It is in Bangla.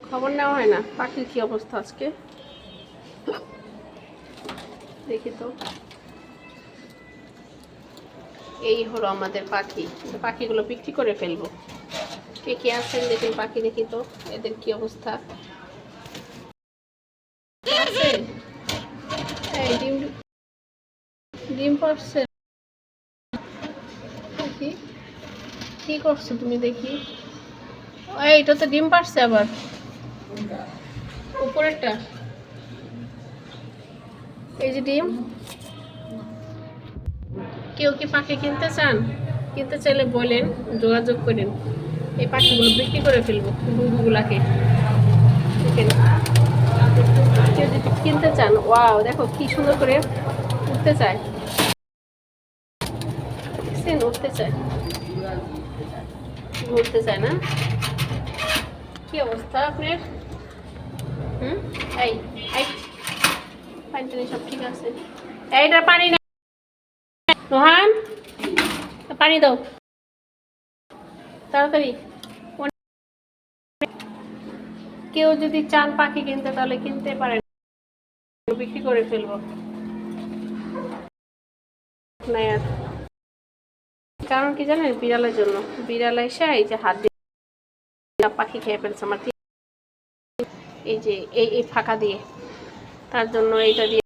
খবর নেওয়া হয় না পাখির কি অবস্থা আজকে। দেখি তো, এই হলো আমাদের পাখি। পাখিগুলো বিক্রি করে ফেলবো। কে কে আছেন দেখুন পাখি, দেখি তো এদের কি অবস্থা। এই ডিম ডিম পাড়ছে, দেখি কি করছো তুমি, দেখি এইটা তো ডিম পাড়ছে আবার উপরেরটা। এই যে ডিম। কেউ কি পাখি কিনতে চান? কিনতে চাইলে বলেন, যোগাযোগ করেন। এই পাখিগুলো বিক্রি করে ফেলবো, ঘুঘুগুলাকে। কেউ যদি কিনতে চান, ওয়াও দেখো কি সুন্দর করে উঠতে চায়, উঠতে চায়, ঘুরতে চায় না। কি অবস্থা আপনার? এই এই পানি টানি সব ঠিক আছে? এইটার পানি না, রোহান পানি দাও তাড়াতাড়ি। কেউ যদি চান পাখি কিনতে তাহলে কিনতে পারেন, বিক্রি করে ফেলবো। না আর কারণ কি জানেন, বিড়ালের জন্য। বিড়াল এসে এই যে হাত দিয়ে পাখি খেয়ে ফেলছে আমার, এই যে এই ফাঁকা দিয়ে, তার জন্য এইটা দিয়ে